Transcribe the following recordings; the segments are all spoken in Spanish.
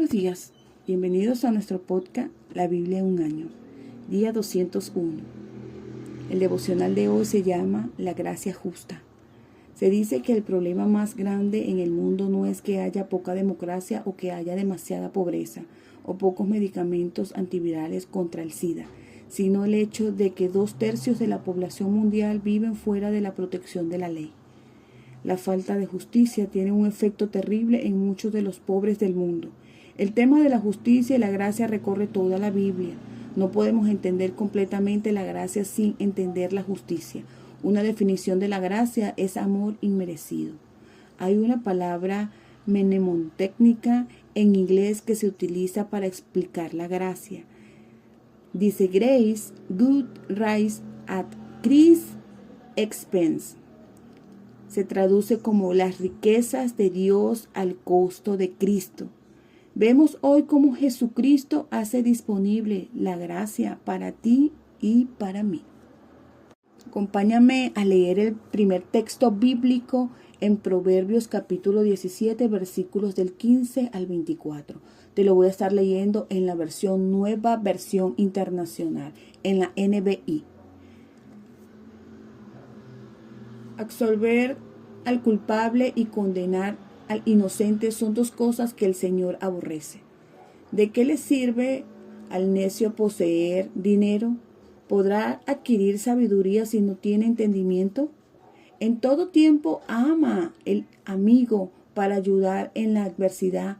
buenos días. Bienvenidos a nuestro podcast La Biblia en un año, día 201. El devocional de hoy se llama La gracia justa. Se dice que el problema más grande en el mundo no es que haya poca democracia o que haya demasiada pobreza o pocos medicamentos antivirales contra el SIDA, sino el hecho de que 2/3 de la población mundial viven fuera de la protección de la ley. La falta de justicia tiene un efecto terrible en muchos de los pobres del mundo. El tema de la justicia y la gracia recorre toda la Biblia. No podemos entender completamente la gracia sin entender la justicia. Una definición de la gracia es amor inmerecido. Hay una palabra mnemotécnica en inglés que se utiliza para explicar la gracia. Dice grace, good rise at Christ's expense. Se traduce como las riquezas de Dios al costo de Cristo. Vemos hoy cómo Jesucristo hace disponible la gracia para ti y para mí. Acompáñame a leer el primer texto bíblico en Proverbios capítulo 17, versículos del 15 al 24. Te lo voy a estar leyendo en la nueva versión internacional, en la NBI. Absolver al culpable y condenar al inocente son dos cosas que el Señor aborrece. ¿De qué le sirve al necio poseer dinero? ¿Podrá adquirir sabiduría si no tiene entendimiento? En todo tiempo ama el amigo para ayudar en la adversidad.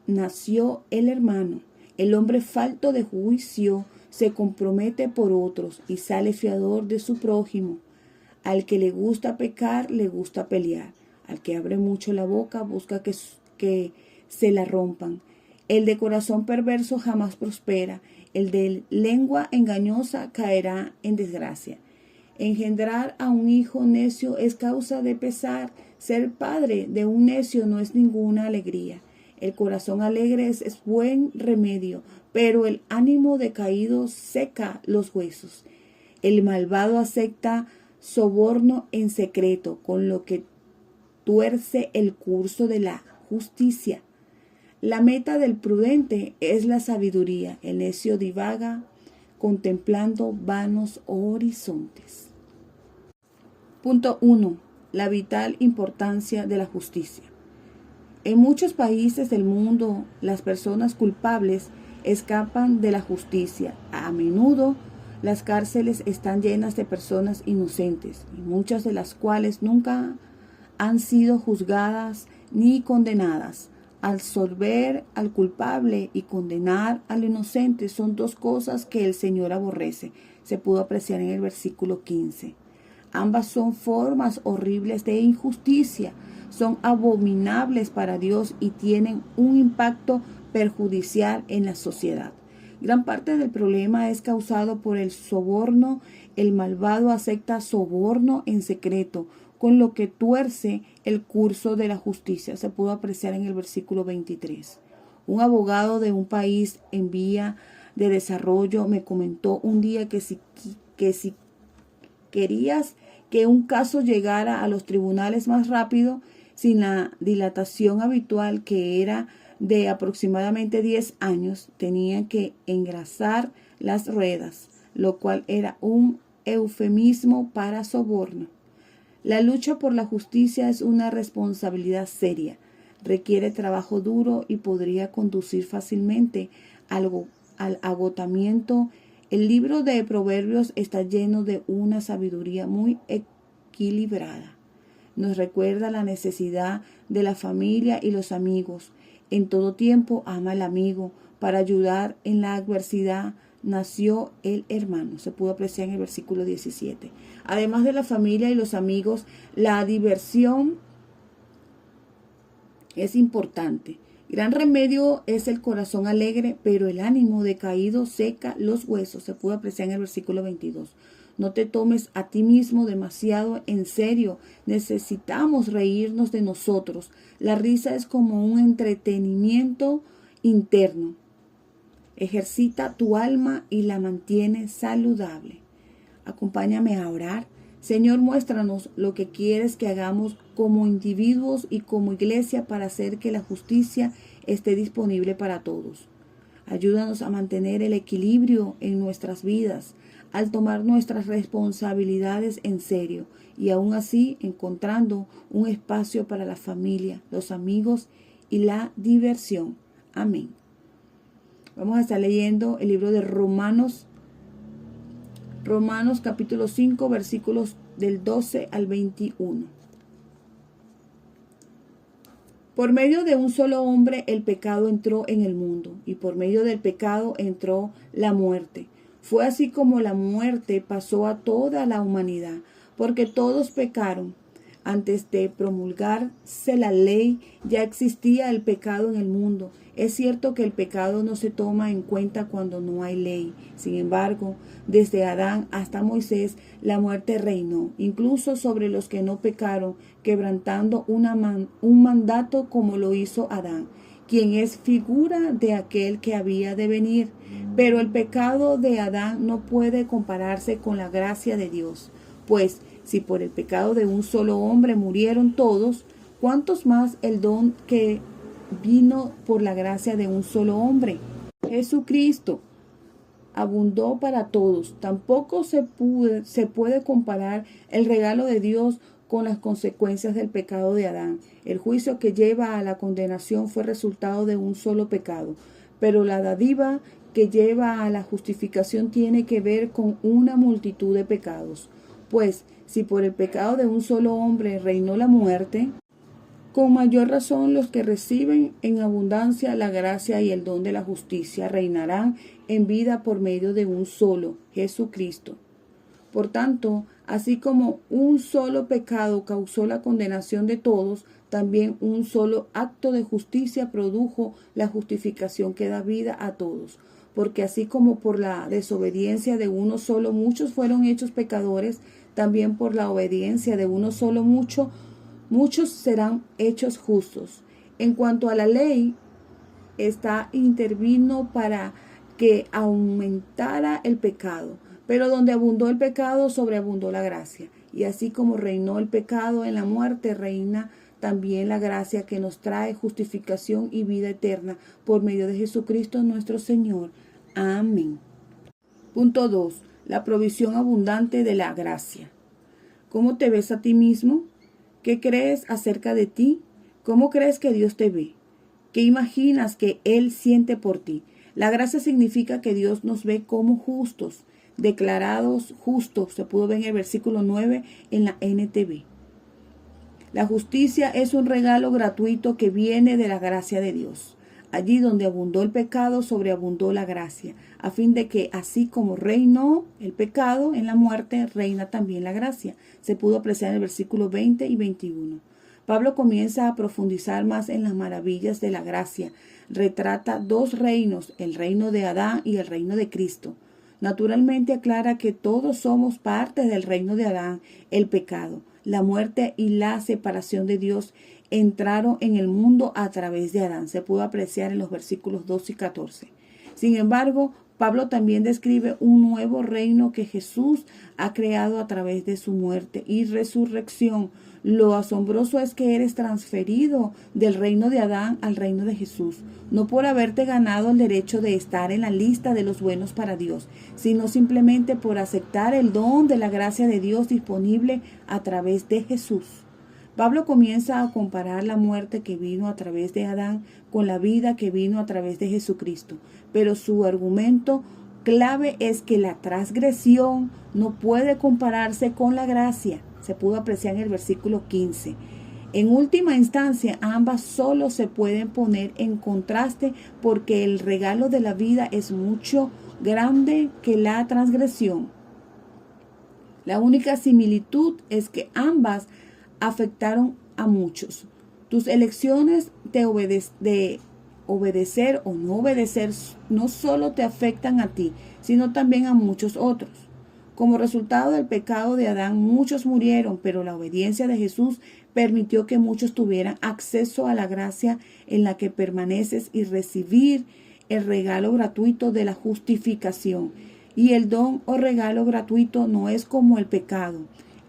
Nació el hermano. El hombre falto de juicio se compromete por otros y sale fiador de su prójimo. Al que le gusta pecar, le gusta pelear. Al que abre mucho la boca, busca que se la rompan. El de corazón perverso jamás prospera. El de lengua engañosa caerá en desgracia. Engendrar a un hijo necio es causa de pesar. Ser padre de un necio no es ninguna alegría. El corazón alegre es buen remedio, pero el ánimo decaído seca los huesos. El malvado acepta soborno en secreto, con lo que tuerce el curso de la justicia. La meta del prudente es la sabiduría. El necio divaga contemplando vanos horizontes. Punto 1. La vital importancia de la justicia. En muchos países del mundo, las personas culpables escapan de la justicia. A menudo, las cárceles están llenas de personas inocentes, y muchas de las cuales nunca han sido juzgadas ni condenadas. Absolver al culpable y condenar al inocente son dos cosas que el Señor aborrece. Se pudo apreciar en el versículo 15. Ambas son formas horribles de injusticia, son abominables para Dios y tienen un impacto perjudicial en la sociedad. Gran parte del problema es causado por el soborno. El malvado acepta soborno en secreto, con lo que tuerce el curso de la justicia. Se pudo apreciar en el versículo 23. Un abogado de un país en vía de desarrollo me comentó un día que si querías que un caso llegara a los tribunales más rápido, sin la dilatación habitual que era de aproximadamente 10 años, tenían que engrasar las ruedas, lo cual era un eufemismo para soborno. La lucha por la justicia es una responsabilidad seria, requiere trabajo duro y podría conducir fácilmente al agotamiento. El libro de Proverbios está lleno de una sabiduría muy equilibrada. Nos recuerda la necesidad de la familia y los amigos. En todo tiempo ama al amigo. Para ayudar en la adversidad nació el hermano. Se pudo apreciar en el versículo 17. Además de la familia y los amigos, la diversión es importante. Gran remedio es el corazón alegre, pero el ánimo decaído seca los huesos. Se pudo apreciar en el versículo 22. No te tomes a ti mismo demasiado en serio. Necesitamos reírnos de nosotros. La risa es como un entretenimiento interno. Ejercita tu alma y la mantiene saludable. Acompáñame a orar. Señor, muéstranos lo que quieres que hagamos como individuos y como iglesia para hacer que la justicia esté disponible para todos. Ayúdanos a mantener el equilibrio en nuestras vidas, al tomar nuestras responsabilidades en serio y aún así encontrando un espacio para la familia, los amigos y la diversión. Amén. Vamos a estar leyendo el libro de Romanos capítulo 5, versículos del 12 al 21. Por medio de un solo hombre el pecado entró en el mundo, y por medio del pecado entró la muerte. Fue así como la muerte pasó a toda la humanidad, porque todos pecaron. Antes de promulgarse la ley, ya existía el pecado en el mundo. Es cierto que el pecado no se toma en cuenta cuando no hay ley. Sin embargo, desde Adán hasta Moisés, la muerte reinó, incluso sobre los que no pecaron, quebrantando un mandato como lo hizo Adán, quien es figura de aquel que había de venir. Pero el pecado de Adán no puede compararse con la gracia de Dios, pues si por el pecado de un solo hombre murieron todos, ¿cuántos más el don que vino por la gracia de un solo hombre, Jesucristo, abundó para todos? Tampoco se puede comparar el regalo de Dios con las consecuencias del pecado de Adán. El juicio que lleva a la condenación fue resultado de un solo pecado, pero la dádiva que lleva a la justificación tiene que ver con una multitud de pecados. Pues, si por el pecado de un solo hombre reinó la muerte, con mayor razón los que reciben en abundancia la gracia y el don de la justicia reinarán en vida por medio de un solo, Jesucristo. Por tanto, así como un solo pecado causó la condenación de todos, también un solo acto de justicia produjo la justificación que da vida a todos. Porque así como por la desobediencia de uno solo muchos fueron hechos pecadores, también por la obediencia de uno solo muchos serán hechos justos. En cuanto a la ley, esta intervino para que aumentara el pecado, pero donde abundó el pecado, sobreabundó la gracia. Y así como reinó el pecado en la muerte, reina también la gracia que nos trae justificación y vida eterna por medio de Jesucristo nuestro Señor. Amén. Punto 2. La provisión abundante de la gracia. ¿Cómo te ves a ti mismo? ¿Qué crees acerca de ti? ¿Cómo crees que Dios te ve? ¿Qué imaginas que Él siente por ti? La gracia significa que Dios nos ve como justos, declarados justos. Se pudo ver en el versículo 9 en la NTV. La justicia es un regalo gratuito que viene de la gracia de Dios. Allí donde abundó el pecado, sobreabundó la gracia, a fin de que así como reinó el pecado en la muerte, reina también la gracia. Se pudo apreciar en el versículo 20 y 21. Pablo comienza a profundizar más en las maravillas de la gracia. Retrata dos reinos, el reino de Adán y el reino de Cristo. Naturalmente aclara que todos somos parte del reino de Adán, el pecado, la muerte y la separación de Dios entraron en el mundo a través de Adán. Se pudo apreciar en los versículos 12 y 14. Sin embargo, Pablo también describe un nuevo reino que Jesús ha creado a través de su muerte y resurrección. Lo asombroso es que eres transferido del reino de Adán al reino de Jesús, no por haberte ganado el derecho de estar en la lista de los buenos para Dios, sino simplemente por aceptar el don de la gracia de Dios disponible a través de Jesús. Pablo comienza a comparar la muerte que vino a través de Adán con la vida que vino a través de Jesucristo, pero su argumento clave es que la transgresión no puede compararse con la gracia. Se pudo apreciar en el versículo 15. En última instancia, ambas solo se pueden poner en contraste porque el regalo de la vida es mucho grande que la transgresión. La única similitud es que ambas afectaron a muchos. Tus elecciones de obedecer o no obedecer no solo te afectan a ti, sino también a muchos otros. Como resultado del pecado de Adán, muchos murieron, pero la obediencia de Jesús permitió que muchos tuvieran acceso a la gracia en la que permaneces y recibir el regalo gratuito de la justificación. Y el don o regalo gratuito no es como el pecado.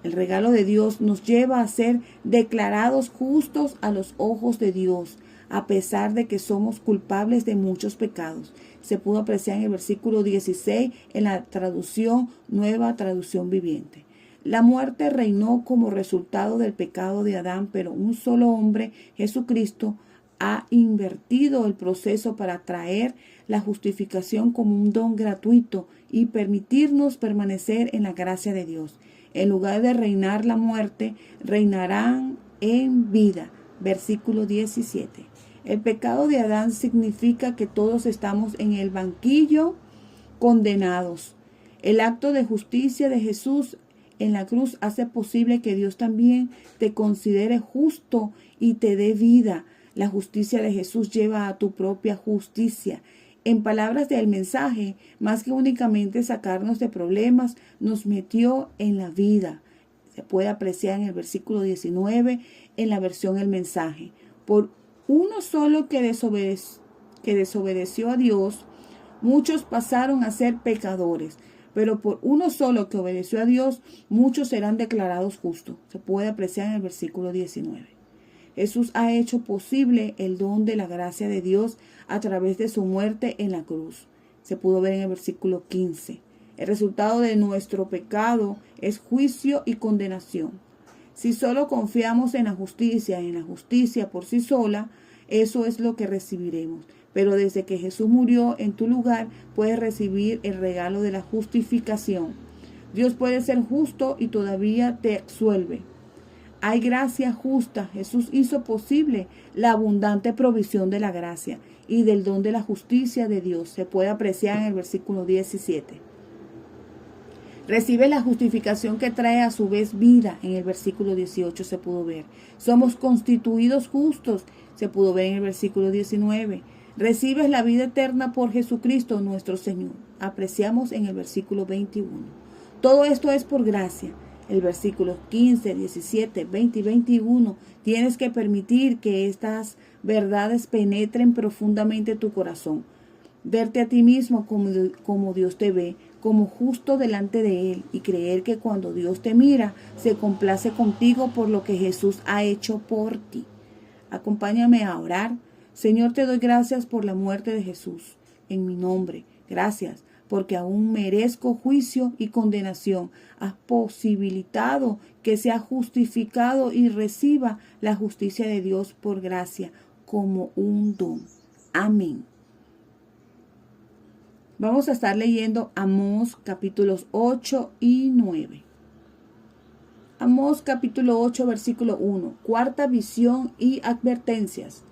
El regalo de Dios nos lleva a ser declarados justos a los ojos de Dios, a pesar de que somos culpables de muchos pecados. Se pudo apreciar en el versículo 16 en la traducción, Nueva Traducción Viviente. La muerte reinó como resultado del pecado de Adán, pero un solo hombre, Jesucristo, ha invertido el proceso para traer la justificación como un don gratuito y permitirnos permanecer en la gracia de Dios. En lugar de reinar la muerte, reinarán en vida. Versículo 17. El pecado de Adán significa que todos estamos en el banquillo condenados. El acto de justicia de Jesús en la cruz hace posible que Dios también te considere justo y te dé vida. La justicia de Jesús lleva a tu propia justicia. En palabras del mensaje, más que únicamente sacarnos de problemas, nos metió en la vida. Se puede apreciar en el versículo 19 en la versión El Mensaje. Por uno solo que desobedeció a Dios, muchos pasaron a ser pecadores. Pero por uno solo que obedeció a Dios, muchos serán declarados justos. Se puede apreciar en el versículo 19. Jesús ha hecho posible el don de la gracia de Dios a través de su muerte en la cruz. Se pudo ver en el versículo 15. El resultado de nuestro pecado es juicio y condenación. Si solo confiamos en la justicia por sí sola, eso es lo que recibiremos. Pero desde que Jesús murió en tu lugar, puedes recibir el regalo de la justificación. Dios puede ser justo y todavía te absuelve. Hay gracia justa. Jesús hizo posible la abundante provisión de la gracia y del don de la justicia de Dios. Se puede apreciar en el versículo 17. Recibe la justificación que trae a su vez vida. En el versículo 18 se pudo ver. Somos constituidos justos. Se pudo ver en el versículo 19. Recibes la vida eterna por Jesucristo nuestro Señor. Apreciamos en el versículo 21. Todo esto es por gracia. El versículo 15, 17, 20 y 21. Tienes que permitir que estas verdades penetren profundamente tu corazón. Verte a ti mismo como Dios te ve, como justo delante de Él, y creer que cuando Dios te mira, se complace contigo por lo que Jesús ha hecho por ti. Acompáñame a orar. Señor, te doy gracias por la muerte de Jesús en mi nombre. Gracias, porque aún merezco juicio y condenación. Has posibilitado que sea justificado y reciba la justicia de Dios por gracia como un don. Amén. Vamos a estar leyendo Amós capítulos 8 y 9. Amós capítulo 8 versículo 1. Cuarta visión y advertencias.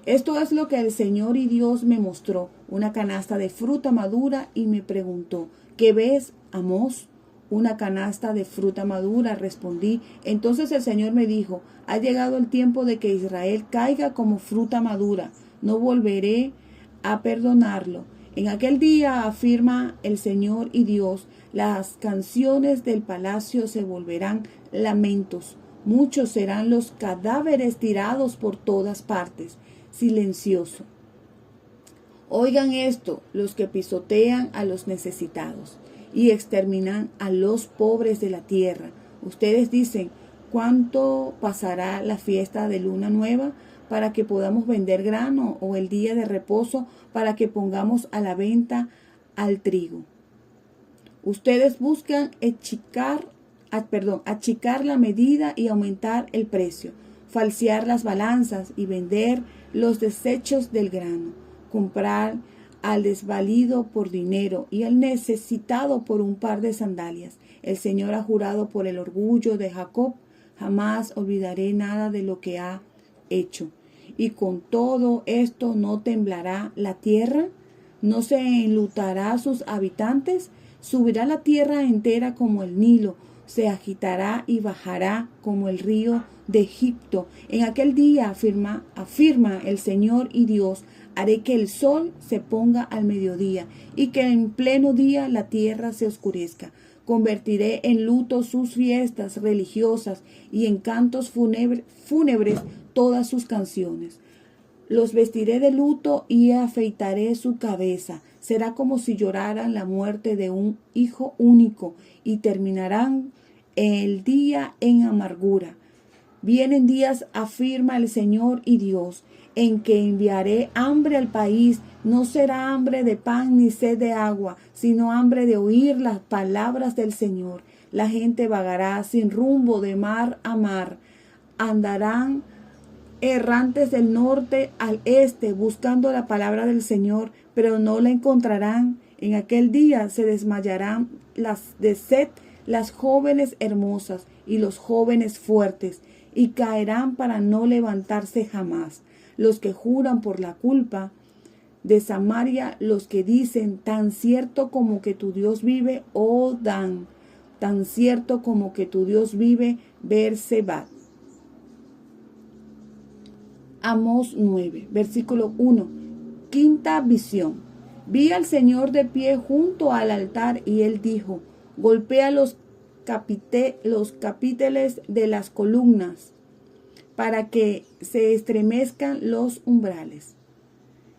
Esto es lo que el Señor y Dios me mostró, una canasta de fruta madura, y me preguntó, ¿qué ves, Amós? Una canasta de fruta madura, respondí. Entonces el Señor me dijo, ha llegado el tiempo de que Israel caiga como fruta madura. No volveré a perdonarlo. En aquel día, afirma el Señor y Dios, las canciones del palacio se volverán lamentos. Muchos serán los cadáveres tirados por todas partes. Silencioso. Oigan esto, los que pisotean a los necesitados y exterminan a los pobres de la tierra. Ustedes dicen, ¿cuánto pasará la fiesta de luna nueva para que podamos vender grano, o el día de reposo para que pongamos a la venta al trigo? Ustedes buscan achicar la medida y aumentar el precio, falsear las balanzas y vender los desechos del grano, comprar al desvalido por dinero y al necesitado por un par de sandalias. El Señor ha jurado por el orgullo de Jacob, jamás olvidaré nada de lo que ha hecho. Y con todo esto no temblará la tierra, no se enlutará sus habitantes, subirá la tierra entera como el Nilo, se agitará y bajará como el río de Egipto. En aquel día, afirma el Señor y Dios, haré que el sol se ponga al mediodía y que en pleno día la tierra se oscurezca. Convertiré en luto sus fiestas religiosas y en cantos fúnebres todas sus canciones. Los vestiré de luto y afeitaré su cabeza. Será como si lloraran la muerte de un hijo único y terminarán el día en amargura. Vienen días, afirma el Señor y Dios, en que enviaré hambre al país. No será hambre de pan ni sed de agua, sino hambre de oír las palabras del Señor. La gente vagará sin rumbo de mar a mar. Andarán errantes del norte al este, buscando la palabra del Señor, pero no la encontrarán. En aquel día se desmayarán las de sed, las jóvenes hermosas y los jóvenes fuertes, y caerán para no levantarse jamás. Los que juran por la culpa de Samaria, los que dicen, tan cierto como que tu Dios vive, oh Dan, tan cierto como que tu Dios vive, Beer-Seba. Amós 9, versículo 1. Quinta visión. Vi al Señor de pie junto al altar y él dijo, golpea los capiteles de las columnas para que se estremezcan los umbrales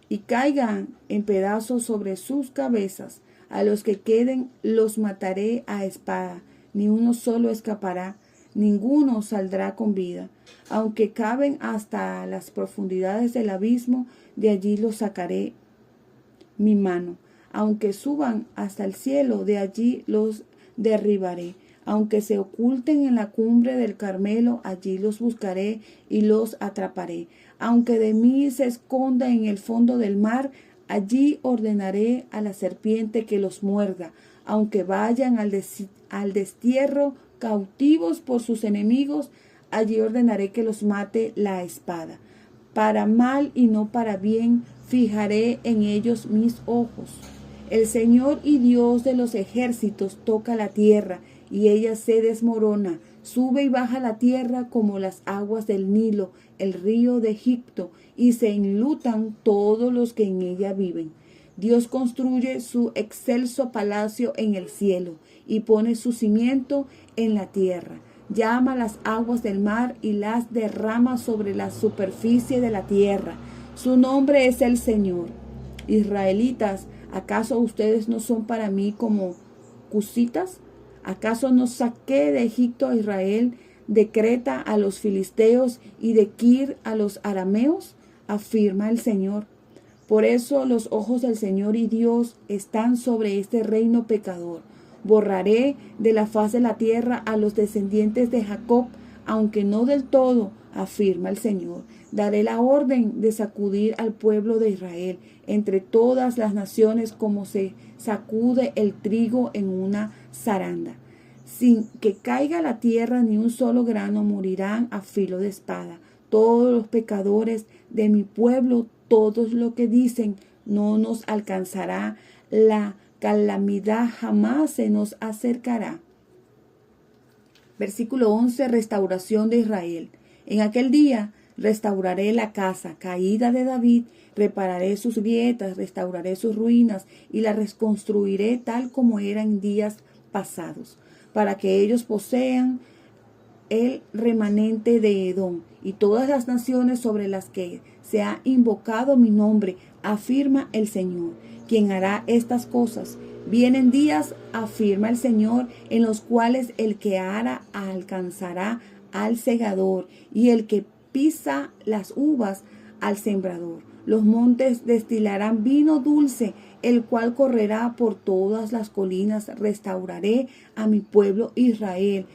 y caigan en pedazos sobre sus cabezas. A los que queden los mataré a espada, ni uno solo escapará, ninguno saldrá con vida. Aunque caben hasta las profundidades del abismo, de allí los sacaré mi mano. Aunque suban hasta el cielo, de allí los derribaré. Aunque se oculten en la cumbre del Carmelo, allí los buscaré y los atraparé. Aunque de mí se esconda en el fondo del mar, allí ordenaré a la serpiente que los muerda. Aunque vayan al destierro cautivos por sus enemigos, allí ordenaré que los mate la espada. Para mal y no para bien, fijaré en ellos mis ojos. El Señor y Dios de los ejércitos toca la tierra, y ella se desmorona. Sube y baja la tierra como las aguas del Nilo, el río de Egipto, y se enlutan todos los que en ella viven. Dios construye su excelso palacio en el cielo, y pone su cimiento en la tierra. Llama las aguas del mar y las derrama sobre la superficie de la tierra. Su nombre es el Señor. Israelitas, ¿acaso ustedes no son para mí como cusitas? ¿Acaso no saqué de Egipto a Israel, de Creta a los filisteos y de Kir a los arameos? Afirma el Señor. Por eso los ojos del Señor y Dios están sobre este reino pecador. Borraré de la faz de la tierra a los descendientes de Jacob, aunque no del todo, afirma el Señor. Daré la orden de sacudir al pueblo de Israel entre todas las naciones como se sacude el trigo en una zaranda. Sin que caiga la tierra ni un solo grano, morirán a filo de espada. Todos los pecadores de mi pueblo, todos los que dicen, no nos alcanzará la calamidad, jamás se nos acercará. Versículo 11. Restauración de Israel. En aquel día restauraré la casa caída de David, repararé sus grietas, restauraré sus ruinas y la reconstruiré tal como era en días pasados, para que ellos posean el remanente de Edom y todas las naciones sobre las que se ha invocado mi nombre, afirma el Señor, quien hará estas cosas. Vienen días, afirma el Señor, en los cuales el que ara alcanzará al segador y el que pisa las uvas al sembrador. Los montes destilarán vino dulce, el cual correrá por todas las colinas. Restauraré a mi pueblo Israel.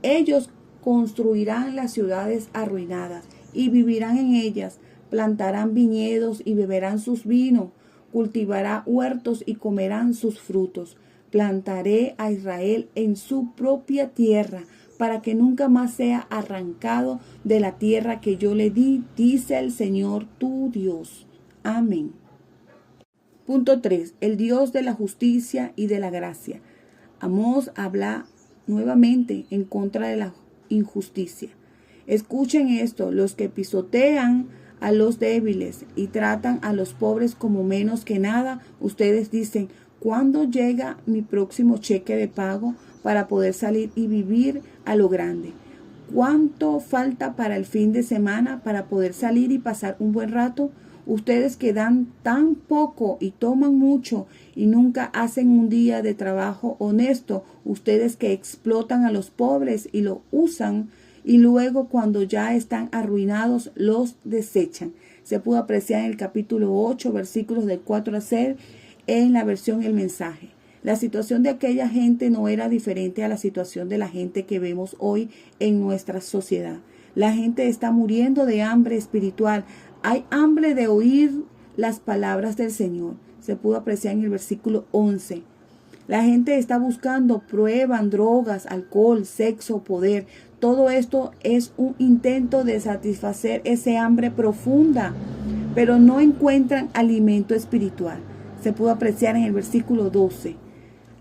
Ellos construirán las ciudades arruinadas y vivirán en ellas. Plantarán viñedos y beberán sus vinos. Cultivará huertos y comerán sus frutos. Plantaré a Israel en su propia tierra, para que nunca más sea arrancado de la tierra que yo le di, dice el Señor tu Dios. Amén. Punto 3. El Dios de la justicia y de la gracia. Amós habla nuevamente en contra de la injusticia. Escuchen esto, los que pisotean a los débiles y tratan a los pobres como menos que nada, ustedes dicen, ¿cuándo llega mi próximo cheque de pago para poder salir y vivir a lo grande? ¿Cuánto falta para el fin de semana para poder salir y pasar un buen rato? Ustedes que dan tan poco y toman mucho y nunca hacen un día de trabajo honesto, ustedes que explotan a los pobres y lo usan y luego cuando ya están arruinados los desechan. Se pudo apreciar en el capítulo 8, versículos del 4 al 6, en la versión El Mensaje. La situación de aquella gente no era diferente a la situación de la gente que vemos hoy en nuestra sociedad. La gente está muriendo de hambre espiritual. Hay hambre de oír las palabras del Señor. Se pudo apreciar en el versículo 11. La gente está buscando, prueban drogas, alcohol, sexo, poder. Todo esto es un intento de satisfacer ese hambre profunda, pero no encuentran alimento espiritual. Se pudo apreciar en el versículo 12.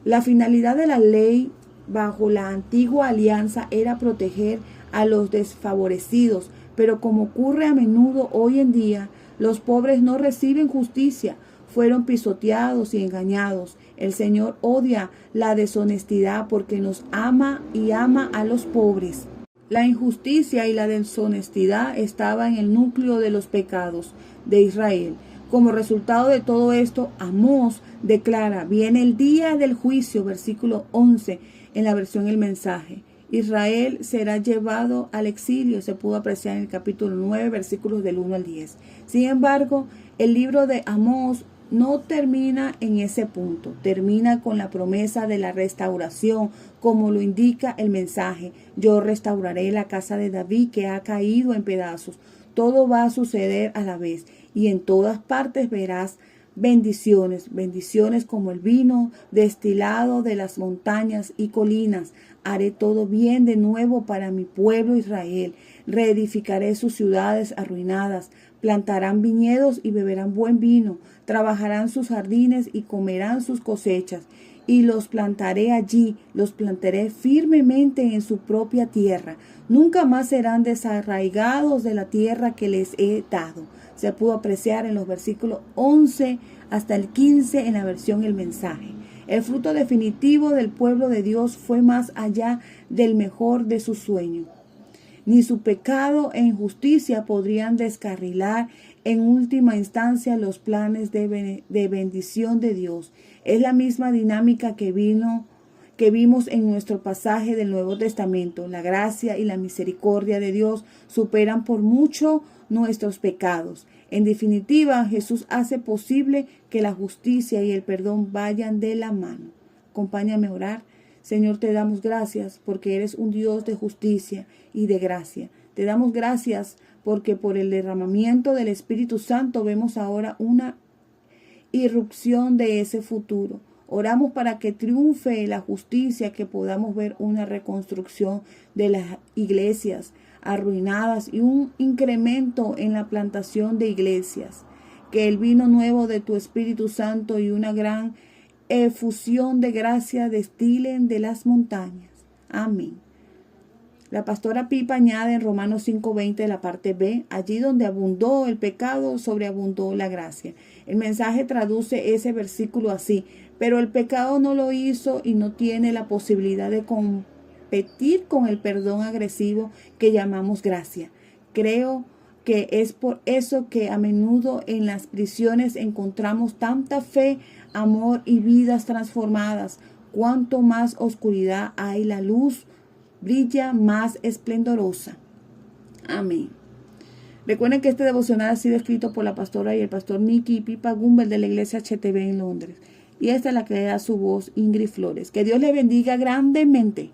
La finalidad de la ley bajo la antigua alianza era proteger a los desfavorecidos, pero como ocurre a menudo hoy en día, los pobres no reciben justicia, fueron pisoteados y engañados. El Señor odia la deshonestidad porque nos ama y ama a los pobres. La injusticia y la deshonestidad estaban en el núcleo de los pecados de Israel. Como resultado de todo esto, Amós declara: viene el día del juicio, versículo 11, en la versión El Mensaje. Israel será llevado al exilio, se pudo apreciar en el capítulo 9, versículos del 1 al 10. Sin embargo, el libro de Amós no termina en ese punto, termina con la promesa de la restauración, como lo indica el mensaje: yo restauraré la casa de David que ha caído en pedazos. Todo va a suceder a la vez y en todas partes verás bendiciones, bendiciones como el vino destilado de las montañas y colinas. Haré todo bien de nuevo para mi pueblo Israel. Reedificaré sus ciudades arruinadas. Plantarán viñedos y beberán buen vino. Trabajarán sus jardines y comerán sus cosechas. Y los plantaré allí, los plantaré firmemente en su propia tierra. Nunca más serán desarraigados de la tierra que les he dado. Se pudo apreciar en los versículos 11 hasta el 15 en la versión El Mensaje. El fruto definitivo del pueblo de Dios fue más allá del mejor de su sueño. Ni su pecado e injusticia podrían descarrilar en última instancia los planes de bendición de Dios. Es la misma dinámica que vimos en nuestro pasaje del Nuevo Testamento. La gracia y la misericordia de Dios superan por mucho nuestros pecados. En definitiva, Jesús hace posible que la justicia y el perdón vayan de la mano. Acompáñame a orar. Señor, te damos gracias porque eres un Dios de justicia y de gracia. Te damos gracias porque por el derramamiento del Espíritu Santo vemos ahora una irrupción de ese futuro. Oramos para que triunfe la justicia, que podamos ver una reconstrucción de las iglesias arruinadas y un incremento en la plantación de iglesias. Que el vino nuevo de tu Espíritu Santo y una gran efusión de gracia destilen de las montañas. Amén. La pastora Pipa añade en Romanos 5:20, la parte B: allí donde abundó el pecado, sobreabundó la gracia. El mensaje traduce ese versículo así: pero el pecado no lo hizo y no tiene la posibilidad de competir con el perdón agresivo que llamamos gracia. Creo que es por eso que a menudo en las prisiones encontramos tanta fe, amor y vidas transformadas. Cuanto más oscuridad hay, la luz brilla más esplendorosa. Amén. Recuerden que este devocional ha sido escrito por la pastora y el pastor Nicky y Pipa Gumbel de la iglesia HTB en Londres. Y esta es la que le da su voz, Ingrid Flores. Que Dios le bendiga grandemente.